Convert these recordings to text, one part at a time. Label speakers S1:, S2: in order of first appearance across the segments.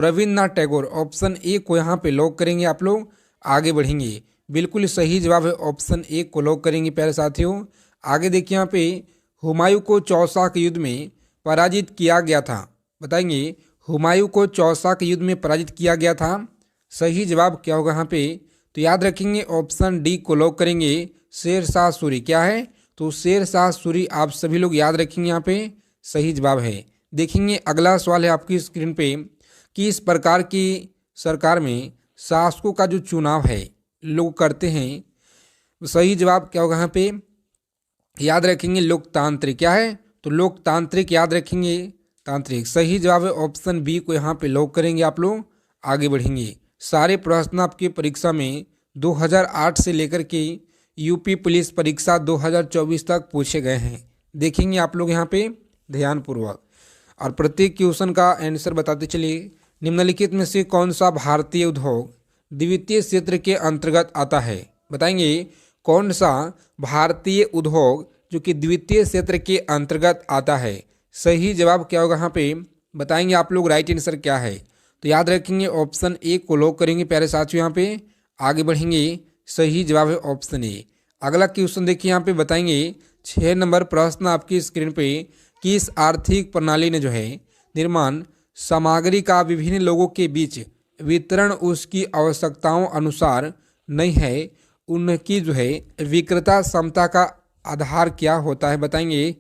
S1: Rabindranath Tagore, option A को यहाँ पे लॉक करेंगे आप लोग, आगे बढ़ेंगे। बिल्कुल सही जवाब है, ऑप्शन ए को लॉक करेंगे प्यारे साथियों। आगे देखिए यहाँ पे हुमायूं को चौसा के युद्ध में पराजित किया गया था, बताएंगे हुमायूं को चौसा के युद्ध में पराजित किया गया था, सही जवाब क्या होगा यहाँ पे? तो याद रखेंगे ऑप्शन डी को लॉक करेंगे, शेरशाह सूरी। क्या है? तो शेरशाह सूरी आप सभी लोग याद रखेंगे, यहाँ पे सही जवाब है। देखेंगे अगला सवाल है आपकी स्क्रीन पे कि इस प्रकार की सरकार में शासकों का जो चुनाव है लोग करते हैं, सही जवाब क्या होगा यहाँ पे? याद रखेंगे लोकतांत्रिक। क्या है? तो लोकतांत्रिक याद रखेंगे, तांत्रिक। सही जवाब है ऑप्शन बी को यहाँ पे लॉक करेंगे आप लोग, आगे बढ़ेंगे। सारे प्रश्न आपकी परीक्षा में 2008 से लेकर के यूपी पुलिस परीक्षा 2024 तक पूछे गए हैं, देखेंगे आप लोग यहाँ पे ध्यानपूर्वक। और प्रत्येक क्वेश्चन का आंसर बताते चलिए। निम्नलिखित में से कौन सा भारतीय उद्योग द्वितीय क्षेत्र के अंतर्गत आता है? बताएंगे कौन सा भारतीय उद्योग जो कि द्वितीय क्षेत्र के अंतर्गत आता है? सही जवाब क्या होगा यहाँ पे? बताएंगे आप लोग राइट आंसर क्या है? तो याद रखेंगे ऑप्शन ए को लॉक करेंगे प्यारे साथियों, यहाँ पे आगे बढ़ेंगे। सही जवाब है ऑप्शन ए। अगला क्वेश्चन देखिए यहाँ पे, बताएंगे 6 नंबर प्रश्न आपकी स्क्रीन पे, किस आर्थिक प्रणाली ने जो है निर्माण सामग्री का विभिन्न लोगों के बीच वितरण उसकी आवश्यकताओं अनुसार नहीं है, उनकी जो है विक्रेता क्षमता का आधार क्या होता है? बताएंगे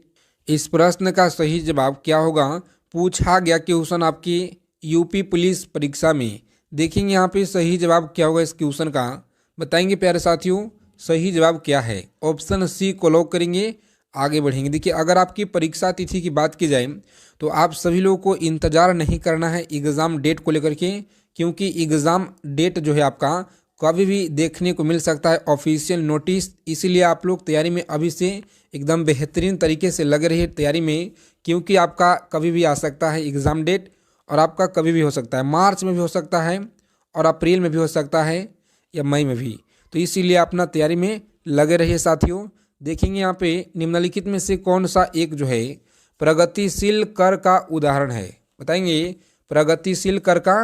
S1: इस प्रश्न का सही जवाब क्या होगा? पूछा गया क्वेश्चन आपकी यूपी पुलिस परीक्षा में, देखेंगे यहाँ पे सही जवाब क्या होगा इस क्वेश्चन का, बताएंगे प्यारे साथियों सही जवाब क्या है? ऑप्शन सी को लॉक करेंगे, आगे बढ़ेंगे। देखिए अगर आपकी परीक्षा तिथि की बात की जाए तो आप सभी लोगों को इंतजार नहीं करना है एग्ज़ाम डेट को लेकर के, क्योंकि एग्ज़ाम डेट जो है आपका कभी भी देखने को मिल सकता है ऑफिशियल नोटिस। इसीलिए आप लोग तैयारी में अभी से एकदम बेहतरीन तरीके से लगे रहिए तैयारी में, क्योंकि आपका कभी भी आ सकता है एग्ज़ाम डेट, और आपका कभी भी हो सकता है, मार्च में भी हो सकता है और अप्रैल में भी हो सकता है या मई में भी। तो इसीलिए अपना तैयारी में लगे रहिए साथियों। देखेंगे यहाँ पे निम्नलिखित में से कौन सा एक जो है प्रगतिशील कर का उदाहरण है? बताएंगे प्रगतिशील कर का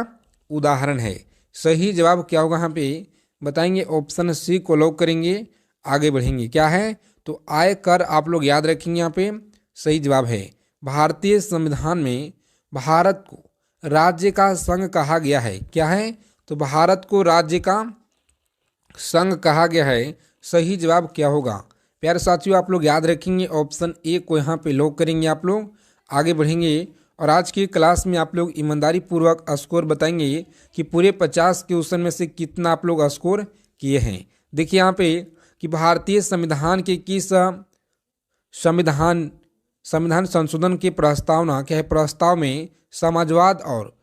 S1: उदाहरण है, सही जवाब क्या होगा यहाँ पे? बताएंगे ऑप्शन सी को लॉक करेंगे, आगे बढ़ेंगे। क्या है? तो आय कर आप लोग याद रखेंगे, यहाँ पे सही जवाब है। भारतीय संविधान में भारत को राज्य का संघ कहा गया है। क्या है? तो भारत को राज्य का संघ कहा गया है, सही जवाब क्या होगा? प्यारे साथियों आप लोग याद रखेंगे ऑप्शन ए को यहाँ पे लॉक करेंगे आप लोग, आगे बढ़ेंगे। और आज की क्लास में आप लोग ईमानदारी पूर्वक स्कोर बताएंगे कि पूरे 50 क्वेश्चन में से कितना आप लोग स्कोर किए हैं। देखिए यहाँ पे कि भारतीय संविधान के किस संविधान संशोधन की प्रस्तावना क्या है? प्रस्ताव में समाजवाद और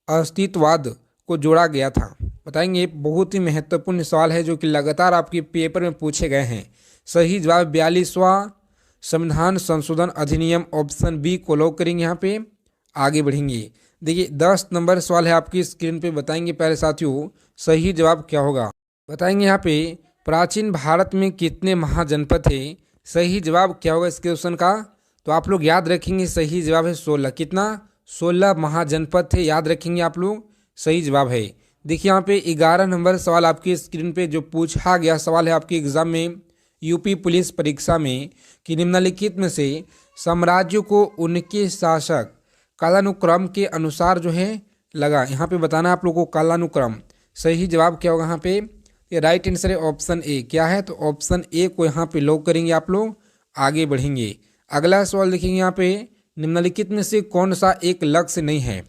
S1: अस्तित्ववाद को जोड़ा गया था, बताएंगे। बहुत ही महत्वपूर्ण सवाल है जो कि लगातार आपके पेपर में पूछे गए हैं। सही जवाब 42वां संविधान संशोधन अधिनियम, ऑप्शन बी को लॉक करेंगे, यहाँ पे आगे बढ़ेंगे। देखिए 10 नंबर सवाल है आपकी स्क्रीन पे, बताएंगे प्यारे साथियों सही जवाब क्या होगा? बताएंगे यहाँ पे प्राचीन भारत में कितने महाजनपद थे? सही जवाब क्या होगा इस क्वेश्चन का? तो आप लोग याद रखेंगे सही जवाब है 16। कितना? 16 महाजनपद थे, याद रखेंगे आप लोग, सही जवाब है। देखिए यहाँ पे 11 नंबर सवाल आपकी स्क्रीन पे जो पूछा गया सवाल है आपके एग्जाम में यूपी पुलिस परीक्षा में कि निम्नलिखित में से साम्राज्यों को उनके शासक कालानुक्रम के अनुसार जो है लगा, यहाँ पे बताना आप लोगों को कालानुक्रम। सही जवाब क्या होगा यहाँ पे? ये राइट आंसर है ऑप्शन ए। क्या है? तो ऑप्शन ए को यहाँ पे लॉक करेंगे आप लोग, आगे बढ़ेंगे। अगला सवाल देखेंगे यहाँ पे निम्नलिखित में से कौन सा एक लक्ष्य नहीं है?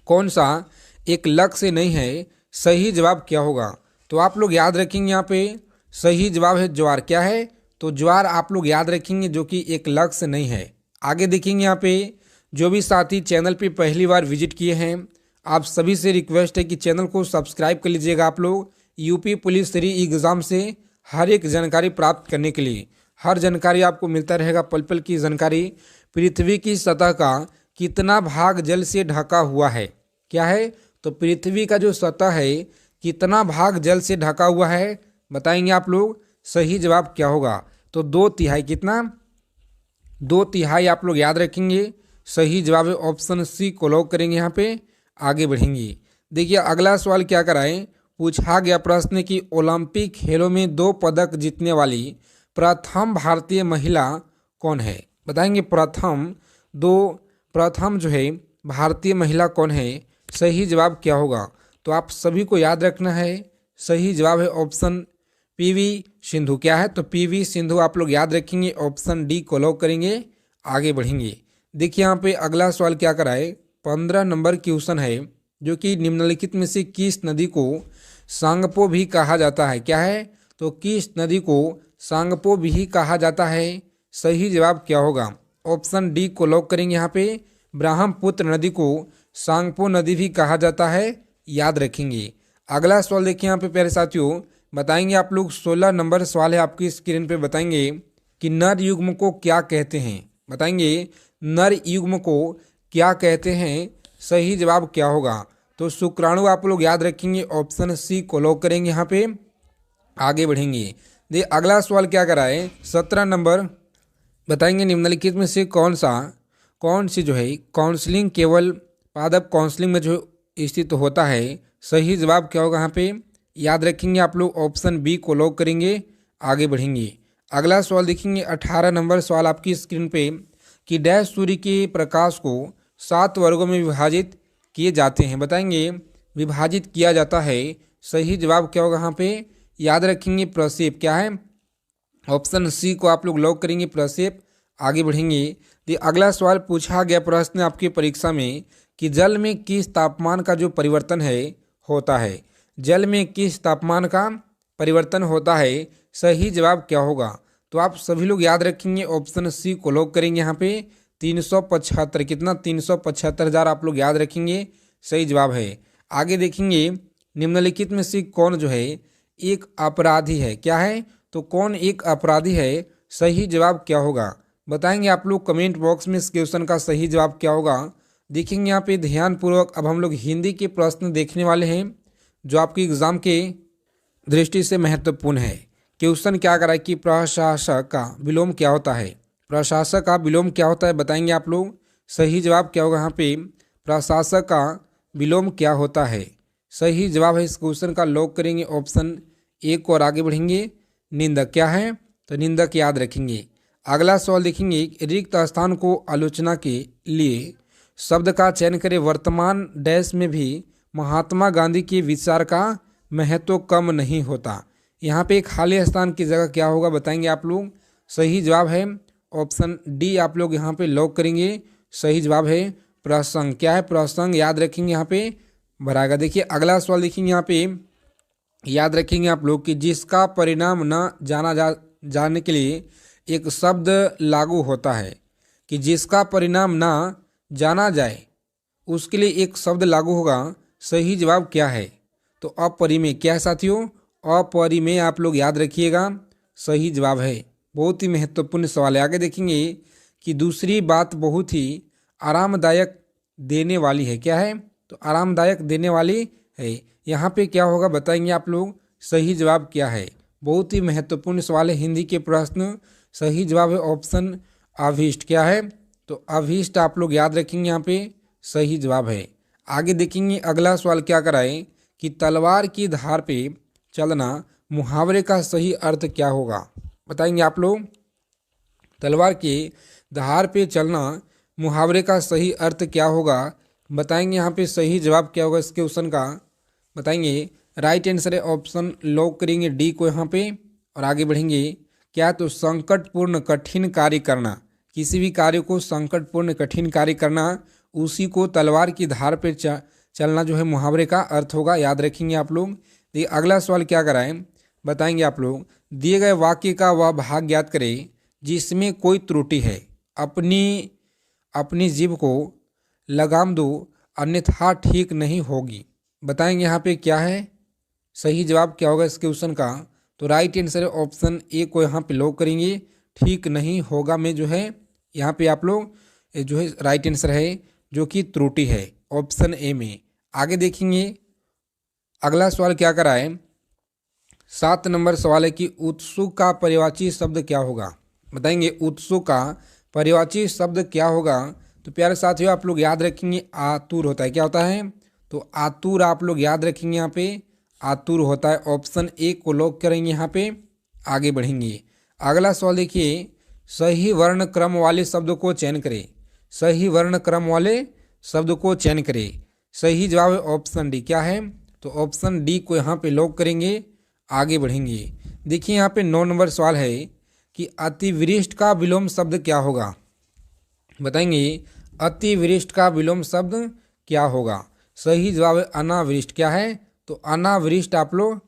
S1: कौन सा एक लक्ष्य नहीं है? सही जवाब क्या होगा? तो आप लोग याद रखेंगे यहाँ पे सही जवाब है ज्वार। क्या है? तो ज्वार आप लोग याद रखेंगे जो कि एक लक्ष्य नहीं है। आगे देखेंगे यहाँ पे जो भी साथी चैनल पे पहली बार विजिट किए हैं आप सभी से रिक्वेस्ट है कि चैनल को सब्सक्राइब कर लीजिएगा। आप लोग यूपी पुलिस 3 एग्ज़ाम से हर एक जानकारी प्राप्त करने के लिए, हर जानकारी आपको मिलता रहेगा, पल पल की जानकारी। पृथ्वी की सतह का कितना भाग जल से ढका हुआ है? क्या है? तो पृथ्वी का जो सतह है कितना भाग जल से ढका हुआ है? बताएंगे आप लोग, सही जवाब क्या होगा? तो 2/3। कितना? 2/3 आप लोग याद रखेंगे, सही जवाब है ऑप्शन सी को लॉक करेंगे यहाँ पे, आगे बढ़ेंगे। देखिए अगला सवाल क्या कराएं, पूछा गया प्रश्न कि ओलंपिक खेलों में 2 पदक जीतने वाली प्रथम भारतीय महिला कौन है। बताएंगे प्रथम जो है भारतीय महिला कौन है। सही जवाब क्या होगा, तो आप सभी को याद रखना है। सही जवाब है ऑप्शन पीवी सिंधु। क्या है, तो पीवी सिंधु आप लोग याद रखेंगे। ऑप्शन डी को लॉक करेंगे, आगे बढ़ेंगे। देखिए यहाँ पे अगला सवाल क्या कराए, 15 नंबर क्वेश्चन है जो कि निम्नलिखित में से किस नदी को सांगपो भी कहा जाता है। क्या है, तो किस नदी को सांगपो भी कहा जाता है। सही जवाब क्या होगा, ऑप्शन डी को लॉक करेंगे। यहाँ पे ब्रह्मपुत्र नदी को सांगपो नदी भी कहा जाता है, याद रखेंगे। अगला सवाल देखिए यहाँ पे प्यारे साथियों, बताएंगे आप लोग 16 नंबर सवाल है आपकी स्क्रीन पे। बताएंगे कि नर युग्म को क्या कहते हैं। बताएंगे नर युग्म को क्या कहते हैं। सही जवाब क्या होगा, तो शुक्राणु आप लोग याद रखेंगे। ऑप्शन सी को लॉक करेंगे, यहाँ पे आगे बढ़ेंगे। देखिए अगला सवाल क्या कराए, 17 नंबर, बताएंगे निम्नलिखित में से कौन सी जो है काउंसलिंग केवल पादप काउंसलिंग में जो स्थित होता है। सही जवाब क्या होगा, यहाँ पे याद रखेंगे आप लोग। ऑप्शन बी को लॉक करेंगे, आगे बढ़ेंगे। अगला सवाल देखेंगे 18 नंबर सवाल आपकी स्क्रीन पे कि डैश सूर्य के प्रकाश को 7 वर्गों में विभाजित किए जाते हैं। बताएंगे विभाजित किया जाता है। सही जवाब क्या होगा, यहाँ पे याद रखेंगे प्रक्षेप। क्या है, ऑप्शन सी को आप लोग लॉक करेंगे, प्रक्षेप, आगे बढ़ेंगे। तो अगला सवाल पूछा गया प्रश्न आपकी परीक्षा में कि जल में किस तापमान का जो परिवर्तन है होता है। जल में किस तापमान का परिवर्तन होता है। सही जवाब क्या होगा, तो आप सभी लोग याद रखेंगे। ऑप्शन सी को लॉक करेंगे, यहाँ पे 375, कितना 375,000 आप लोग याद रखेंगे, सही जवाब है। आगे देखेंगे निम्नलिखित में से कौन जो है एक अपराधी है। क्या है, तो कौन एक अपराधी है। सही जवाब क्या होगा, बताएंगे आप लोग कमेंट बॉक्स में। इस क्वेश्चन का सही जवाब क्या होगा, देखेंगे यहाँ पे ध्यानपूर्वक। अब हम लोग हिंदी के प्रश्न देखने वाले हैं जो आपकी एग्जाम के दृष्टि से महत्वपूर्ण है। क्वेश्चन क्या करा कि प्रशासक का विलोम क्या होता है। प्रशासक का विलोम क्या होता है, बताएंगे आप लोग। सही जवाब क्या होगा, यहाँ पे प्रशासक का विलोम क्या होता है। सही जवाब है इस क्वेश्चन का, लॉक करेंगे ऑप्शन ए को और आगे बढ़ेंगे। निंदक क्या है, तो निंदक याद रखेंगे। अगला सवाल देखेंगे रिक्त स्थान को आलोचना के लिए शब्द का चयन करें। वर्तमान डैश में भी महात्मा गांधी के विचार का महत्व कम नहीं होता। यहाँ पे खाली स्थान की जगह क्या होगा, बताएंगे आप लोग। सही जवाब है ऑप्शन डी, आप लोग यहाँ पे लॉक करेंगे। सही जवाब है प्रसंग। क्या है, प्रसंग याद रखेंगे, यहाँ पे भराएगा। देखिए अगला सवाल देखेंगे, यहाँ पे याद रखेंगे आप लोग कि जिसका परिणाम न जानने के लिए एक शब्द लागू होता है। कि जिसका परिणाम ना जाना जाए उसके लिए एक शब्द लागू होगा। सही जवाब क्या है, तो अपरिमेय। क्या है साथियों, अपरिमेय आप लोग याद रखिएगा, सही जवाब है। बहुत ही महत्वपूर्ण सवाल है। आगे देखेंगे कि दूसरी बात बहुत ही आरामदायक देने वाली है। क्या है, तो आरामदायक देने वाली है। यहाँ पे क्या होगा, बताएंगे आप लोग। सही जवाब क्या है, बहुत ही महत्वपूर्ण सवाल है हिंदी के प्रश्न। सही जवाब है ऑप्शन अभीष्ट। क्या है, तो अभीष्ट आप लोग याद रखेंगे, यहाँ पे सही जवाब है। आगे देखेंगे अगला सवाल क्या कराए कि तलवार की धार पे चलना मुहावरे का सही अर्थ क्या होगा। बताएंगे आप लोग। तलवार के धार पे चलना मुहावरे का सही अर्थ क्या होगा, बताएंगे। यहाँ पे सही जवाब क्या होगा इस क्वेश्चन का, बताएंगे। राइट आंसर है ऑप्शन, लॉक करेंगे डी को यहाँ पे और आगे बढ़ेंगे। क्या, तो संकटपूर्ण कठिन कार्य करना। किसी भी कार्य को संकटपूर्ण कठिन कार्य करना, उसी को तलवार की धार पर चलना जो है मुहावरे का अर्थ होगा, याद रखेंगे आप लोग। देखिए अगला सवाल क्या कराएं, बताएंगे आप लोग। दिए गए वाक्य का वह भाग ज्ञात करें जिसमें कोई त्रुटि है। अपनी जीभ को लगाम दो अन्यथा ठीक नहीं होगी। बताएंगे यहाँ पे क्या है, सही जवाब क्या होगा इस क्वेश्चन का, तो राइट आंसर है ऑप्शन ए को यहाँ पे लॉक करेंगे। ठीक नहीं होगा में जो है यहाँ पे आप लोग जो है राइट आंसर है जो कि त्रुटि है ऑप्शन ए में। आगे देखेंगे अगला सवाल क्या कराए। 7 नंबर सवाल है कि उत्सुक का पर्यायवाची शब्द क्या होगा। बताएंगे उत्सुक का पर्यायवाची शब्द क्या होगा। तो प्यारे साथियों आप लोग याद रखेंगे आतुर होता है। क्या होता है, तो आतुर आप लोग याद रखेंगे, यहाँ पे आतुर होता है। ऑप्शन ए को लॉक करेंगे, यहाँ पे आगे बढ़ेंगे। अगला सवाल देखिए, सही वर्ण क्रम वाले शब्द को चयन करें। सही वर्ण क्रम वाले शब्द को चयन करें। सही जवाब है ऑप्शन डी। क्या है? तो ऑप्शन डी को यहाँ पे लॉक करेंगे, आगे बढ़ेंगे। देखिए यहाँ पे 9 नंबर सवाल है कि अतिवृष्टि का विलोम शब्द क्या होगा? बताएंगे अतिवृष्टि का विलोम शब्द क्या होगा? सही जवाब है अनावृष्टि। क्या है? तो अनावृष्टि आप लोग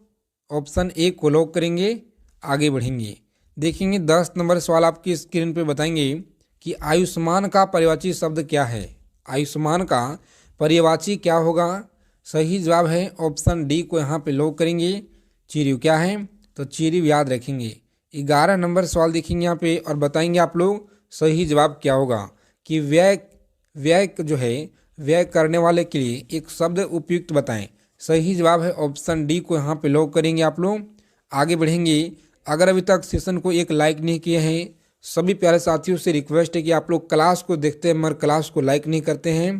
S1: ऑप्शन ए को लॉक करेंगे, आगे बढ़ेंगे। देखेंगे 10 नंबर सवाल आपकी स्क्रीन पे बताएंगे कि आयुष्मान का पर्यायवाची शब्द क्या है? आयुष्मान का पर्यायवाची क्या होगा? सही जवाब है ऑप्शन डी को यहाँ पे लॉक करेंगे, चिरयू। क्या है? तो चिरयू याद रखेंगे। 11 नंबर सवाल देखेंगे यहाँ पे और बताएंगे आप लोग सही जवाब क्या होगा कि व्यय जो है व्यय करने वाले के लिए एक शब्द उपयुक्त बताएं। सही जवाब है ऑप्शन डी को यहाँ पे लॉक करेंगे आप लोग, आगे बढ़ेंगे। अगर अभी तक सेशन को एक लाइक नहीं किए हैं, सभी प्यारे साथियों से रिक्वेस्ट है कि आप लोग क्लास को देखते हैं मगर क्लास को लाइक नहीं करते हैं।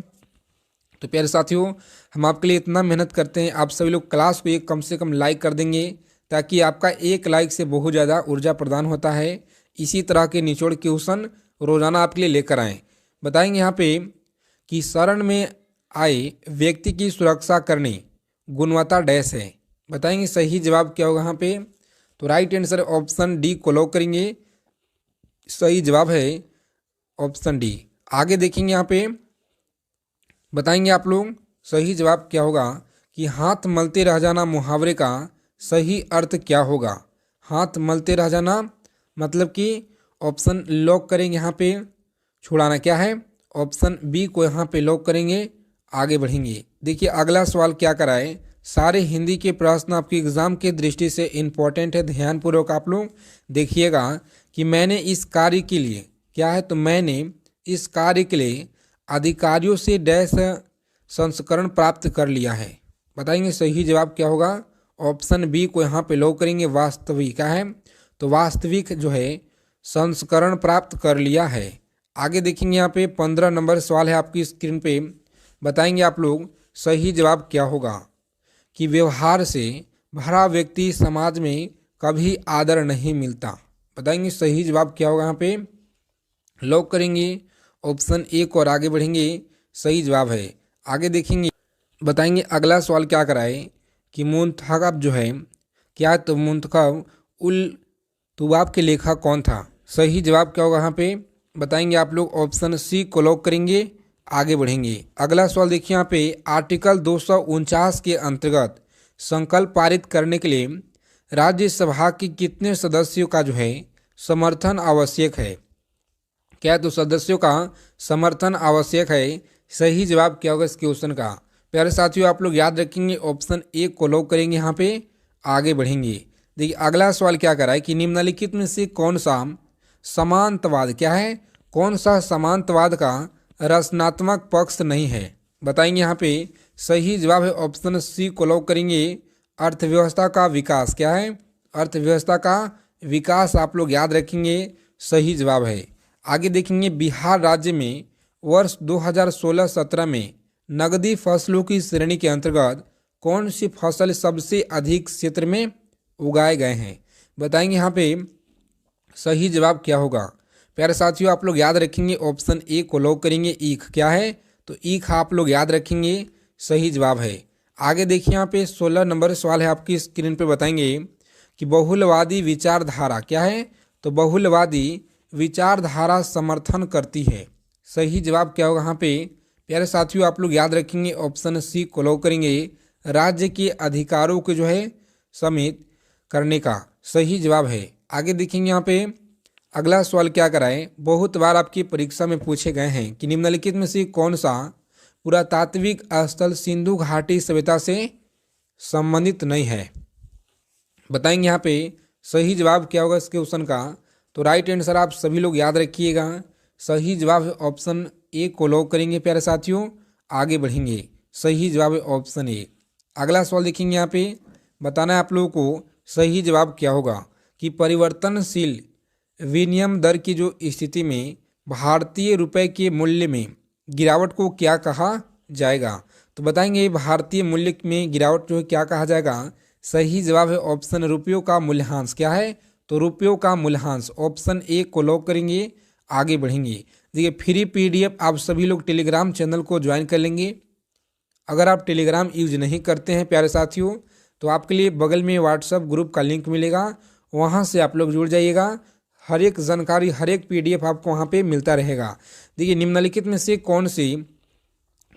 S1: तो प्यारे साथियों, हम आपके लिए इतना मेहनत करते हैं, आप सभी लोग क्लास को एक कम से कम लाइक कर देंगे ताकि आपका एक लाइक से बहुत ज़्यादा ऊर्जा प्रदान होता है। इसी तरह के निचोड़ क्वेश्चन रोजाना आपके लिए लेकर आएँ। बताएंगे यहाँ पे कि शरण में आए व्यक्ति की सुरक्षा करने गुणवत्ता डैश है। बताएंगे सही जवाब क्या होगा यहाँ पे? तो राइट आंसर ऑप्शन डी को लॉक करेंगे, सही जवाब है ऑप्शन डी। आगे देखेंगे यहाँ पे बताएंगे आप लोग सही जवाब क्या होगा कि हाथ मलते रह जाना मुहावरे का सही अर्थ क्या होगा? हाथ मलते रह जाना मतलब कि ऑप्शन लॉक करेंगे यहाँ पे छुड़ाना। क्या है? ऑप्शन बी को यहाँ पे लॉक करेंगे, आगे बढ़ेंगे। देखिए अगला सवाल क्या कराए, सारे हिंदी के प्रश्न आपके एग्जाम के दृष्टि से इम्पोर्टेंट है, ध्यानपूर्वक आप लोग देखिएगा कि मैंने इस कार्य के लिए क्या है? तो मैंने इस कार्य के लिए अधिकारियों से डैश संस्करण प्राप्त कर लिया है। बताएंगे सही जवाब क्या होगा? ऑप्शन बी को यहाँ पे लॉक करेंगे, वास्तविक। क्या है? तो वास्तविक जो है संस्करण प्राप्त कर लिया है। आगे देखेंगे यहाँ पे 15 नंबर सवाल है आपकी स्क्रीन पे, बताएंगे आप लोग सही जवाब क्या होगा कि व्यवहार से भरा व्यक्ति समाज में कभी आदर नहीं मिलता। बताएंगे सही जवाब क्या होगा? यहाँ पे लॉक करेंगे ऑप्शन ए को और आगे बढ़ेंगे, सही जवाब है। आगे देखेंगे बताएंगे अगला सवाल क्या कराए कि मुंतखब जो है क्या है? तो मुंतखब उल तुबाब के लेखक कौन था? सही जवाब क्या होगा यहाँ पे? बताएंगे आप लोग ऑप्शन सी को लॉक करेंगे, आगे बढ़ेंगे। अगला सवाल देखिए यहाँ पे आर्टिकल 249 के अंतर्गत संकल्प पारित करने के लिए राज्यसभा के कितने सदस्यों का जो है समर्थन आवश्यक है? क्या? तो सदस्यों का समर्थन आवश्यक है। सही जवाब क्या होगा इस क्वेश्चन का? प्यारे साथियों आप लोग याद रखेंगे, ऑप्शन ए को लॉक करेंगे, यहाँ पे आगे बढ़ेंगे। देखिए अगला सवाल क्या कर रहा है कि निम्नलिखित में से कौन सा समांतवाद क्या है? कौन सा समांतवाद का रचनात्मक पक्ष नहीं है? बताएंगे यहाँ पे सही जवाब है ऑप्शन सी को लॉक करेंगे, अर्थव्यवस्था का विकास। क्या है? अर्थव्यवस्था का विकास आप लोग याद रखेंगे, सही जवाब है। आगे देखेंगे बिहार राज्य में वर्ष 2016-17 में नकदी फसलों की श्रेणी के अंतर्गत कौन सी फसल सबसे अधिक क्षेत्र में उगाए गए हैं? बताएंगे यहाँ पे सही जवाब क्या होगा? प्यारे साथियों आप लोग याद रखेंगे ऑप्शन ए को लॉक करेंगे, ईख। क्या है? तो ईख आप लोग याद रखेंगे, सही जवाब है। आगे देखिए यहाँ पे 16 नंबर सवाल है आपकी स्क्रीन पे, बताएंगे कि बहुलवादी विचारधारा क्या है? तो बहुलवादी विचारधारा समर्थन करती है। सही जवाब क्या होगा यहाँ पे? प्यारे साथियों आप लोग याद रखेंगे ऑप्शन सी को लॉक करेंगे, राज्य के अधिकारों को जो है समेत करने का। सही जवाब है। आगे देखेंगे यहाँ पे अगला सवाल क्या कराए, बहुत बार आपकी परीक्षा में पूछे गए हैं कि निम्नलिखित में से कौन सा पुरातात्विक स्थल सिंधु घाटी सभ्यता से संबंधित नहीं है? बताएंगे यहाँ पे सही जवाब क्या होगा इस क्वेश्चन का? तो राइट आंसर आप सभी लोग याद रखिएगा, सही जवाब है ऑप्शन ए को लॉक करेंगे। प्यारे साथियों आगे बढ़ेंगे, सही जवाब है ऑप्शन ए। अगला सवाल देखेंगे यहाँ पे, बताना है आप लोगों को सही जवाब क्या होगा कि परिवर्तनशील विनिमय दर की जो स्थिति में भारतीय रुपए के मूल्य में गिरावट को क्या कहा जाएगा? तो बताएंगे भारतीय मूल्य में गिरावट जो है क्या कहा जाएगा। सही जवाब है ऑप्शन रुपयों का मूल्यह्रास। क्या है? तो रुपयों का मूल्यह्रास। ऑप्शन ए को लॉक करेंगे, आगे बढ़ेंगे। देखिए फ्री पीडीएफ आप सभी लोग टेलीग्राम चैनल को ज्वाइन कर लेंगे। अगर आप टेलीग्राम यूज नहीं करते हैं प्यारे साथियों, तो आपके लिए बगल में व्हाट्सएप ग्रुप का लिंक मिलेगा, वहाँ से आप लोग जुड़ जाइएगा। हर एक जानकारी, हर एक पीडीएफ आपको वहाँ पे मिलता रहेगा। देखिए निम्नलिखित में से कौन सी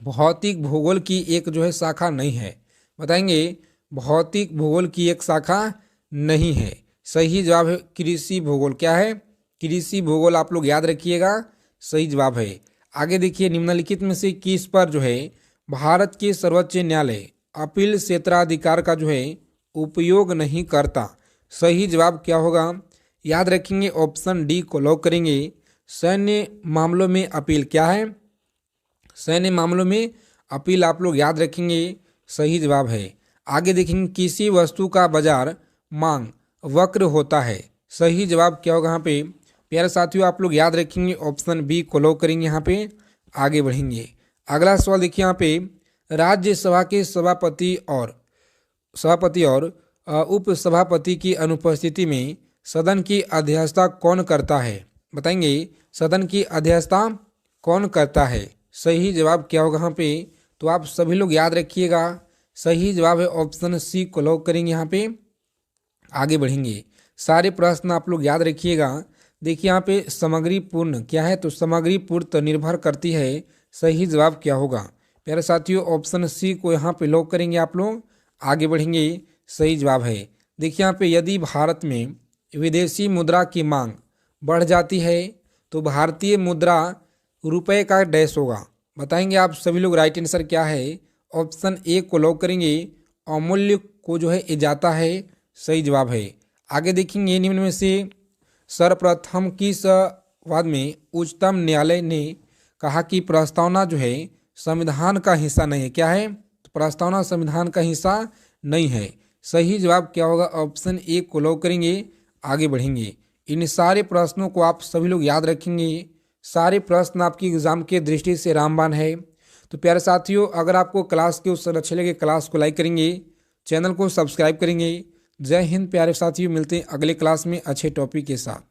S1: भौतिक भूगोल की एक जो है शाखा नहीं है? बताएंगे भौतिक भूगोल की एक शाखा नहीं है। सही जवाब है कृषि भूगोल। क्या है? कृषि भूगोल आप लोग याद रखिएगा, सही जवाब है। आगे देखिए निम्नलिखित में से किस पर जो है भारत के सर्वोच्च न्यायालय अपील क्षेत्राधिकार का जो है उपयोग नहीं करता? सही जवाब क्या होगा? याद रखेंगे ऑप्शन डी को लॉक करेंगे। सैन्य मामलों में अपील। क्या है? सैन्य मामलों में अपील आप लोग याद रखेंगे, सही जवाब है। आगे देखेंगे किसी वस्तु का बाजार मांग वक्र होता है। सही जवाब क्या होगा यहाँ पे? प्यारे साथियों आप लोग याद रखेंगे ऑप्शन बी को लॉक करेंगे, यहाँ पे आगे बढ़ेंगे। अगला सवाल देखिए यहाँ पे, राज्यसभा के सभापति और उपसभापति की अनुपस्थिति में सदन की अध्यक्षता कौन करता है? बताएंगे सदन की अध्यक्षता कौन करता है? सही जवाब क्या होगा यहाँ पे? तो आप सभी लोग याद रखिएगा, सही जवाब है ऑप्शन सी को लॉक करेंगे, यहाँ पे आगे बढ़ेंगे। सारे प्रश्न आप लोग याद रखिएगा। देखिए यहाँ पे सामग्री पूर्ण क्या है? तो सामग्री पूर्ण निर्भर करती है। सही जवाब क्या होगा? प्यारे साथियों ऑप्शन सी को यहाँ पे लॉक करेंगे, आप लोग आगे बढ़ेंगे, सही जवाब है। देखिए यहाँ पे यदि भारत में विदेशी मुद्रा की मांग बढ़ जाती है तो भारतीय मुद्रा रुपए का डैश होगा। बताएंगे आप सभी लोग राइट आंसर क्या है? ऑप्शन ए को लॉक करेंगे, अमूल्य को जो है जाता है, सही जवाब है। आगे देखेंगे निम्न में से सर्वप्रथम किस वाद में उच्चतम न्यायालय ने कहा कि प्रस्तावना जो है संविधान का हिस्सा नहीं है? क्या है? तो प्रस्तावना संविधान का हिस्सा नहीं है। सही जवाब क्या होगा? ऑप्शन ए को लॉक करेंगे, आगे बढ़ेंगे। इन सारे प्रश्नों को आप सभी लोग याद रखेंगे। सारे प्रश्न आपकी एग्जाम के दृष्टि से रामबाण है। तो प्यारे साथियों अगर आपको क्लास के उत्तर अच्छे लगे क्लास को लाइक करेंगे, चैनल को सब्सक्राइब करेंगे। जय हिंद प्यारे साथियों, मिलते हैं अगले क्लास में अच्छे टॉपिक के साथ।